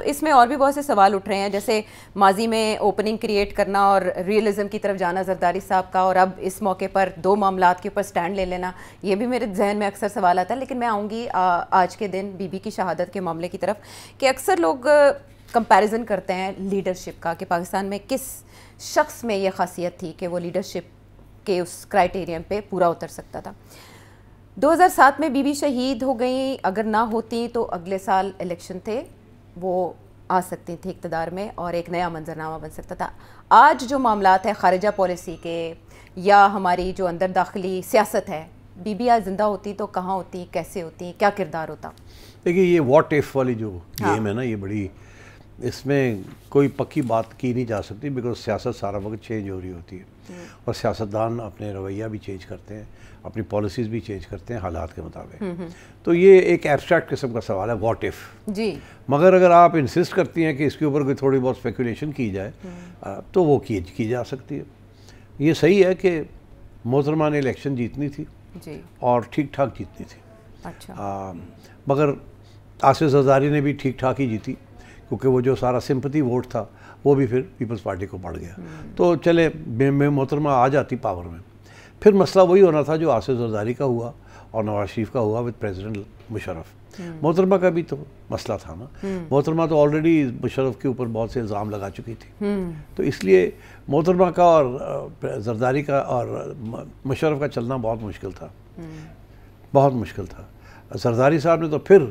اس میں اور بھی بہت سے سوال اٹھ رہے ہیں، جیسے ماضی میں اوپننگ کریٹ کرنا اور ریئلزم کی طرف جانا زرداری صاحب کا، اور اب اس موقع پر دو معاملات کے اوپر سٹینڈ لے لینا، یہ بھی میرے ذہن میں اکثر سوال آتا ہے. لیکن میں آؤں گی آج کے دن بی بی کی شہادت کے معاملے کی طرف، کہ اکثر لوگ کمپیریزن کرتے ہیں لیڈرشپ کا، کہ پاکستان میں کس شخص میں یہ خاصیت تھی کہ وہ لیڈرشپ کے اس کرائٹیرین پہ پورا اتر سکتا تھا. 2007 میں بی بی شہید ہو گئیں، اگر نہ ہوتی تو اگلے سال الیکشن تھے، وہ آ سکتی تھی اقتدار میں اور ایک نیا منظرنامہ بن سکتا تھا. آج جو معاملات ہیں خارجہ پالیسی کے یا ہماری جو اندر داخلی سیاست ہے، بی بی آج زندہ ہوتی تو کہاں ہوتی، کیسے ہوتی، کیا کردار ہوتا؟ دیکھیے یہ واٹ ایف والی جو گیم ہے نا، یہ بڑی، اس میں کوئی پکی بات کی نہیں جا سکتی، بیکاز سیاست سارا وقت چینج ہو رہی ہوتی ہے اور سیاستدان اپنے رویہ بھی چینج کرتے ہیں، اپنی پالیسیز بھی چینج کرتے ہیں حالات کے مطابق. تو یہ ایک ایبسٹریکٹ قسم کا سوال ہے، واٹ ایف. جی مگر اگر آپ انسسٹ کرتی ہیں کہ اس کے اوپر کوئی تھوڑی بہت اسپیکولیشن کی جائے تو وہ کی جا سکتی ہے. یہ صحیح ہے کہ محترمہ نے الیکشن جیتنی تھی اور ٹھیک ٹھاک جیتنی تھی. اچھا مگر آصف زرداری نے بھی ٹھیک ٹھاک ہی جیتی، کیونکہ وہ جو سارا سمپتھی ووٹ تھا وہ بھی پھر پیپلز پارٹی کو پڑ گیا. تو چلے محترمہ آ جاتی پاور میں، پھر مسئلہ وہی ہونا تھا جو آصف زرداری کا ہوا اور نواز شریف کا ہوا وتھ پریزیڈنٹ مشرف. محترمہ کا بھی تو مسئلہ تھا نا، محترمہ تو آلریڈی مشرف کے اوپر بہت سے الزام لگا چکی تھی، تو اس لیے محترمہ کا اور زرداری کا اور مشرف کا چلنا بہت مشکل تھا، بہت مشکل تھا. زرداری صاحب نے تو پھر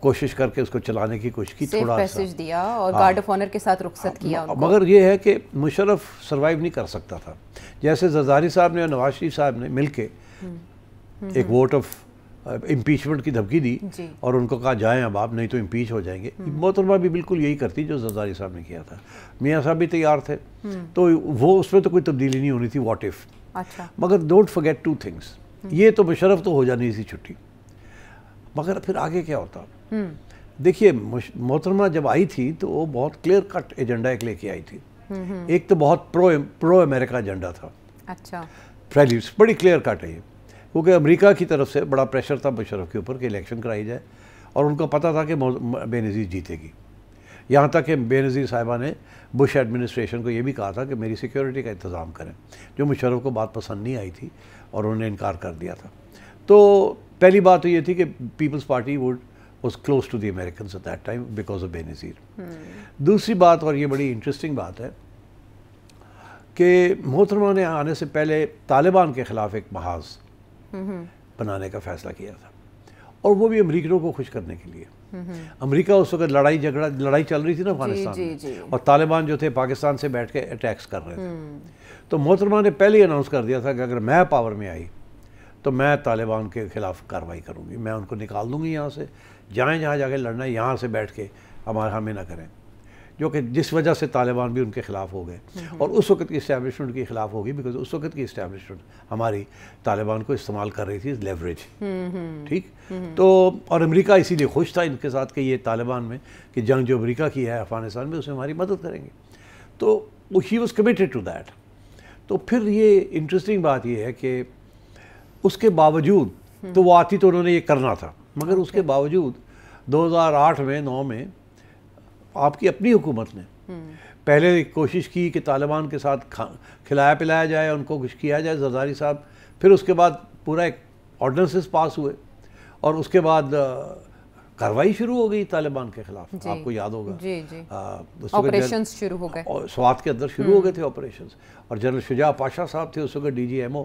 کوشش کر کے اس کو چلانے کی کوشش کی، تھوڑا پیسج دیا اور گارڈ آف آنر کے ساتھ رخصت کیا. مگر یہ ہے کہ مشرف سروائیو نہیں کر سکتا تھا. جیسے زرداری صاحب نے اور نواز شریف صاحب نے مل کے ایک ووٹ آف امپیچمنٹ کی دھمکی دی اور ان کو کہا جائیں اب آپ، نہیں تو امپیچ ہو جائیں گے. محترمہ بھی بالکل یہی کرتی جو زرداری صاحب نے کیا تھا. میاں صاحب بھی تیار تھے، تو وہ اس میں تو کوئی تبدیلی نہیں ہونی تھی، واٹ ایف. مگر ڈونٹ فرگیٹ ٹو تھنگس. یہ تو مشرف تو ہو جانی تھی چھٹی، مگر پھر آگے کیا ہوتا. دیکھیے محترمہ جب آئی تھی تو وہ بہت کلیئر کٹ ایجنڈا ایک لے کے آئی تھی. ایک تو بہت پرو امریکہ ایجنڈا تھا. اچھا بڑی کلیئر کٹ ہے یہ، کیونکہ امریکہ کی طرف سے بڑا پریشر تھا مشرف کے اوپر کہ الیکشن کرائی جائے، اور ان کو پتہ تھا کہ بے نظیر جیتے گی. یہاں تک کہ بے نظیر صاحبہ نے بش ایڈمنسٹریشن کو یہ بھی کہا تھا کہ میری سیکیورٹی کا انتظام کریں، جو مشرف کو بات پسند نہیں آئی تھی اور انہوں نے انکار کر دیا تھا. تو پہلی بات تو یہ تھی کہ Peoples Party was close to the Americans at that time because of Benazir. دوسری بات، اور یہ بڑی انٹرسٹنگ بات ہے، کہ محترمہ نے آنے سے پہلے طالبان کے خلاف ایک محاذ بنانے کا فیصلہ کیا تھا، اور وہ بھی امریکنوں کو خوش کرنے کے لیے. امریکہ اس وقت لڑائی چل رہی تھی نا افغانستان میں، اور طالبان جو تھے پاکستان سے بیٹھ کے اٹیکس کر رہے تھے. تو محترمہ نے پہلے ہی اناؤنس کر دیا تھا کہ اگر میں پاور میں آئی تو میں طالبان کے خلاف کارروائی کروں گی، میں ان کو نکال دوں گی یہاں سے، جہاں جا کے لڑنا ہے یہاں سے بیٹھ کے ہمیں نہ کریں. جو کہ جس وجہ سے طالبان بھی ان کے خلاف ہو گئے، اور اس وقت کی اسٹیبلشمنٹ کے خلاف ہوگی، بیکاز اس وقت کی اسٹیبلشمنٹ ہماری طالبان کو استعمال کر رہی تھی لیوریج. ٹھیک، تو اور امریکہ اسی لیے خوش تھا ان کے ساتھ کہ یہ طالبان میں کہ جنگ جو امریکہ کی ہے افغانستان میں، اس میں ہماری مدد کریں گے. تو he was committed to that. تو پھر یہ انٹرسٹنگ بات یہ ہے کہ اس کے باوجود تو وہ آتی تو انہوں نے یہ کرنا تھا، مگر اس کے باوجود 2008 میں 9 میں آپ کی اپنی حکومت نے پہلے کوشش کی کہ طالبان کے ساتھ کھلایا پلایا جائے، ان کو کچھ کیا جائے، زرداری صاحب. پھر اس کے بعد پورا ایک آرڈیننسز پاس ہوئے، اور اس کے بعد کارروائی شروع ہو گئی طالبان کے خلاف. آپ کو یاد ہوگا آپریشنز شروع ہو گئے، سوات کے اندر شروع ہو گئے تھے آپریشنز. اور جنرل شجاع پاشا صاحب تھے اس وقت ڈی جی ایم او،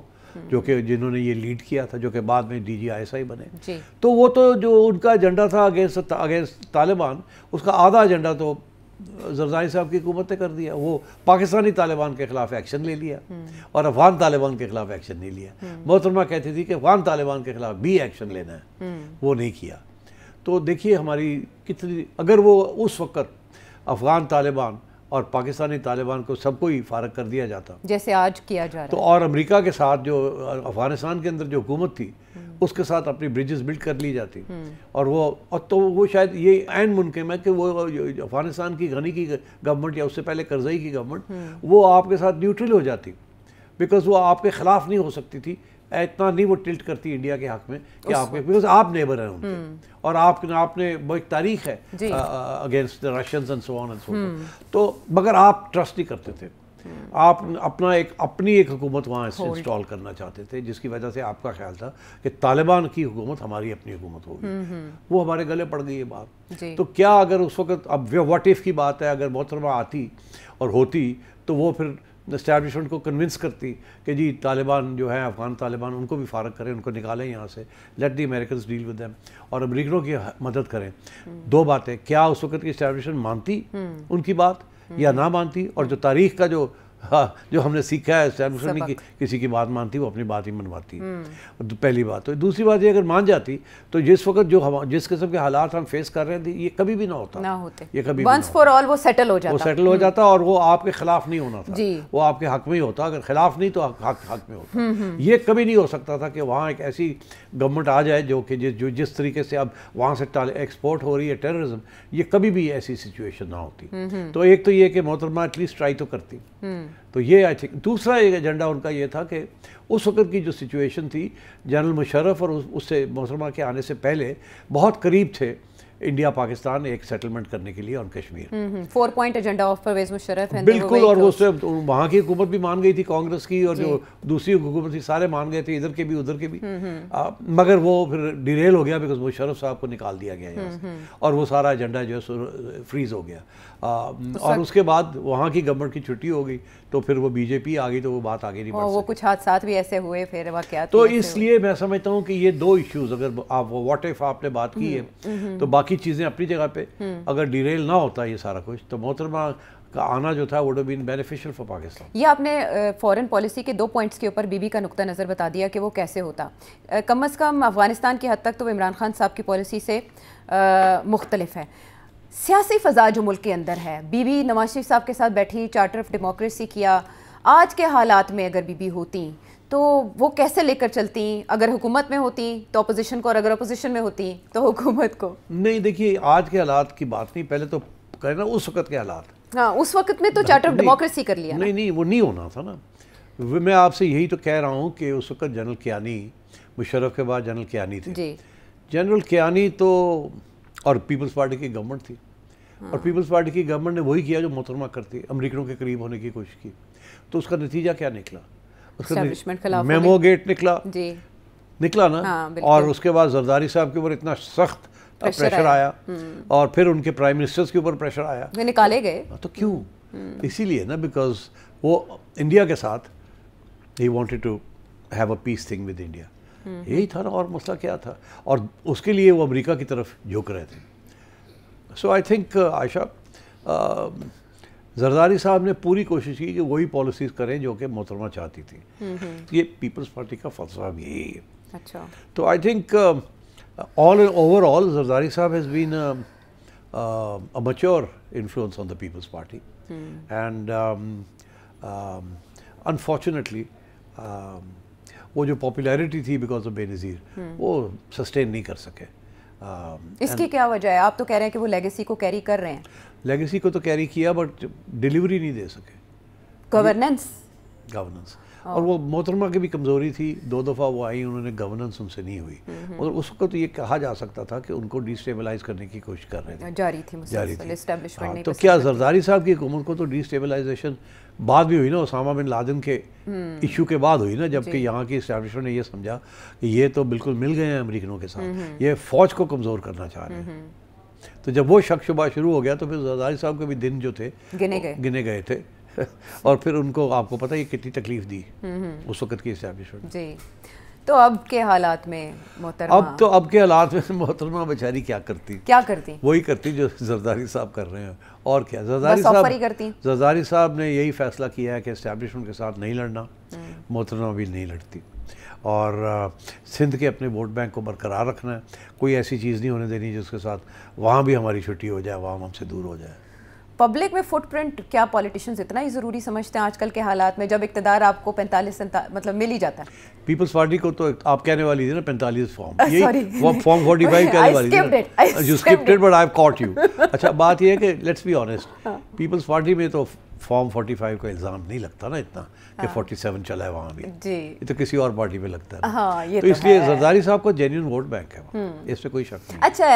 جو کہ جنہوں نے یہ لیڈ کیا تھا، جو کہ بعد میں ڈی جی ISI بنے. تو وہ تو جو ان کا ایجنڈا تھا اگینسٹ طالبان، اس کا آدھا ایجنڈا تو زرداری صاحب کی حکومت نے کر دیا. وہ پاکستانی طالبان کے خلاف ایکشن لے لیا اور افغان طالبان کے خلاف ایکشن نہیں لیا. محترمہ کہتی تھی کہ افغان طالبان کے خلاف بھی ایکشن لینا ہے، وہ نہیں کیا. تو دیکھیے ہماری کتنی، اگر وہ اس وقت افغان طالبان اور پاکستانی طالبان کو سب کو ہی فارغ کر دیا جاتا جیسے آج کیا جا رہا ہے، تو اور امریکہ کے ساتھ جو افغانستان کے اندر جو حکومت تھی اس کے ساتھ اپنی بریجز بلڈ کر لی جاتی، اور تو وہ شاید یہ عین ممکن ہے کہ وہ افغانستان کی غنی کی گورنمنٹ یا اس سے پہلے کرزئی کی گورنمنٹ وہ آپ کے ساتھ نیوٹرل ہو جاتی، بیکاز وہ آپ کے خلاف نہیں ہو سکتی تھی اتنا نہیں وہ ٹلٹ کرتی انڈیا کے حق میں کہ آپ کے بیکاز آپ نیبر ہیں ان کے اور آپ نے وہ ایک تاریخ ہے against the Russians and so on and so forth. تو مگر آپ ٹرسٹ نہیں کرتے تھے, آپ اپنی ایک حکومت وہاں انسٹال کرنا چاہتے تھے, جس کی وجہ سے آپ کا خیال تھا کہ طالبان کی حکومت ہماری اپنی حکومت ہوگی. وہ ہمارے گلے پڑ گئی یہ بات. تو کیا اگر اس وقت اب واٹ ایف کی بات ہے, اگر محترمہ آتی اور ہوتی تو وہ پھر اسٹیبلشمنٹ کو کنونس کرتی کہ جی طالبان جو ہیں افغان طالبان ان کو بھی فارغ کریں, ان کو نکالیں یہاں سے, let the Americans deal with them, اور امریکنوں کی مدد کریں. دو باتیں, کیا اس وقت کی اسٹیبلشمنٹ مانتی ان کی بات یا نہ مانتی, اور جو تاریخ کا جو ہم نے سیکھا ہے اسٹیبلشمنٹ کی کسی کی بات مانتی, وہ اپنی بات ہی منواتی ہے. پہلی بات. تو دوسری بات یہ اگر مان جاتی تو جس وقت جس قسم کے حالات ہم فیس کر رہے تھے یہ کبھی بھی نہ ہوتے, یہ کبھی ونس فار آل وہ سیٹل ہو جاتا, اور وہ آپ کے خلاف نہیں ہونا تھا, وہ آپ کے حق میں ہی ہوتا. اگر خلاف نہیں تو حق میں ہوتا. یہ کبھی نہیں ہو سکتا تھا کہ وہاں ایک ایسی گورنمنٹ آ جائے جو کہ جس طریقے سے اب وہاں سے ایکسپورٹ ہو رہی ہے ٹیررزم, یہ کبھی بھی ایسی سچویشن نہ ہوتی. تو ایک تو یہ کہ محترمہ ایٹ لیسٹ ٹرائی تو کرتی. تو یہ آئی تھنک دوسرا ایک ایجنڈا ان کا یہ تھا کہ اس وقت کی جو سچویشن تھی, جنرل مشرف اور اس سے محترمہ کے آنے سے پہلے بہت قریب تھے انڈیا پاکستان ایک سیٹلمنٹ کرنے کے لیے اور Kashmir. 4 point agenda of Pervez Musharraf بالکل, اور وہ وہاں کی حکومت بھی مان گئی تھی کانگریس کی, اور جو دوسری حکومت تھی سارے مان گئے تھے, ادھر کے بھی ادھر کے بھی, مگر وہ پھر ڈیریل ہو گیا بیکاز مشرف صاحب کو نکال دیا گیا یہاں سے, اور وہ سارا ایجنڈا جو ہے فریز ہو گیا. اور اس کے بعد وہاں کی گورنمنٹ کی چھٹی ہو گئی تو پھر وہ بی جے پی آ گئی, تو وہ بات آگے نہیں بڑھ سکی. وہ کچھ حادثات بھی ایسے ہوئے پھر واقعات. تو اس لیے میں سمجھتا ہوں کہ یہ دو ایشوز, اگر آپ واٹ ایف آپ نے بات کی ہے تو باقی چیزیں اپنی جگہ پہ, اگر ڈیریل نہ ہوتا یہ سارا کچھ تو محترمہ کا آنا جو تھا would have been beneficial for Pakistan. یہ آپ نے فارن پالیسی کے 2 پوائنٹس کے اوپر بی بی کا نقطہ نظر بتا دیا کہ وہ کیسے ہوتا. کم از کم افغانستان کی حد تک تو عمران خان صاحب کی پالیسی سے مختلف ہے. سیاسی فضا جو ملک کے اندر ہے, بی بی نواز شریف صاحب کے ساتھ بیٹھی, چارٹر آف ڈیموکریسی کیا, آج کے حالات میں اگر بی بی ہوتی تو وہ کیسے لے کر چلتی؟ اگر حکومت میں ہوتی تو اپوزیشن کو, اور اگر اپوزیشن میں ہوتی تو حکومت کو. نہیں دیکھیے, آج کے حالات کی بات نہیں, پہلے تو کہنا نا اس وقت کے حالات. ہاں, اس وقت میں تو چارٹر آف ڈیموکریسی کر لیا. نہیں وہ نہیں ہونا تھا نا. میں آپ سے یہی تو کہہ رہا ہوں کہ اس وقت جنرل کیانی, مشرف کے بعد جنرل کیانی تھے. جی, جنرل کیانی تو, اور پیپلز پارٹی کی گورنمنٹ تھی, اور پیپلز پارٹی کی گورنمنٹ نے وہی کیا جو محترمہ کرتی, امریکنوں کے قریب ہونے کی کوشش کی. تو اس کا نتیجہ کیا نکلا؟ میمو گیٹ نکلا نا, اور اس کے بعد زرداری صاحب کے اوپر اتنا سخت پریشر آیا, اور پھر ان کے پرائم منسٹرز کے اوپر پریشر آیا, نکالے گئے. تو کیوں؟ اسی لیے نا, بیکاز وہ انڈیا کے ساتھ ہی wanted to have a peace thing with India, یہی تھا نا. اور مسئلہ کیا تھا, اور اس کے لیے وہ امریکہ کی طرف جھک رہے تھے. سو آئی تھنک عائشہ, زرداری صاحب نے پوری کوشش کی کہ وہی پالیسیز کریں جو کہ محترمہ چاہتی تھی. یہ پیپلز پارٹی کا فلسفہ بھی یہی ہے. اچھا, تو I think overall Zardari صاحب has been a mature influence on the People's Party, and unfortunately وہ جو پاپولیرٹی تھی بیکاز آف بے نظیر, وہ سسٹین نہیں کر سکے. اس کی کیا وجہ ہے؟ آپ تو کہہ رہے ہیں کہ وہ لیگیسی کو کیری کر رہے ہیں. لیگیسی کو تو کیری کیا, بٹ ڈیلیوری نہیں دے سکے. گورننس, اور وہ محترمہ کی بھی کمزوری تھی. 2 دفعہ وہ آئی, انہوں نے گورننس ان سے نہیں ہوئی, اور اس وقت یہ کہا جا سکتا تھا کہ ان کو ڈی اسٹیبلائز کرنے کی کوشش کر رہے تھے, جاری تھی. تو کیا زرداری صاحب کی حکومت کو تو ڈی اسٹیبلائزیشن بعد بھی ہوئی نا, اسامہ بن لادن کے ایشو کے بعد ہوئی نا, جبکہ یہاں کی اسٹیبلشمنٹ نے یہ سمجھا کہ یہ تو بالکل مل گئے ہیں امریکنوں کے ساتھ, یہ فوج کو کمزور کرنا چاہ رہے ہیں. تو جب وہ شک شبہ شروع ہو گیا تو پھر زرداری صاحب کے بھی دن جو تھے گنے گئے تھے, اور پھر ان کو, آپ کو پتہ یہ کتنی تکلیف دی اس وقت کی اسٹیبلشمنٹ. جی, تو اب کے حالات میں محترمہ, اب کے حالات میں محترمہ بیچاری کیا کرتی وہی کرتی جو زرداری صاحب کر رہے ہیں, اور کیا. زرداری صاحب نے یہی فیصلہ کیا ہے کہ اسٹیبلشمنٹ کے ساتھ نہیں لڑنا, محترمہ بھی نہیں لڑتی, اور سندھ کے اپنے ووٹ بینک کو برقرار رکھنا ہے. کوئی ایسی چیز نہیں ہونے دینی جس کے ساتھ وہاں بھی ہماری چھٹی ہو جائے, وہاں ہم سے دور ہو جائے. پبلک میں فٹ پرنٹ کیا پولیٹیشینز اتنا ہی ضروری سمجھتے ہیں آج کل کے حالات میں, جب اقتدار آپ کو 45 مطلب مل ہی جاتا ہے؟ پیپلز پارٹی کو تو آپ کہنے والی تھی نا 45 فارم, یہی فارم 45 کہنے والی تھی, you skipped it but I have caught you. اچھا, بات یہ ہے کہ let's be honest, Peoples Party میں تو فارم 45 کا الزام نہیں لگتا نا اتنا کہ 47 چلا ہے وہاں بھی جی یہ تو کسی اور پارٹی پہ لگتا ہے ہاں یہ تو اس لیے زرداری صاحب کو جینیون ووٹ بینک ہے اس پہ کوئی شک نہیں. اچھا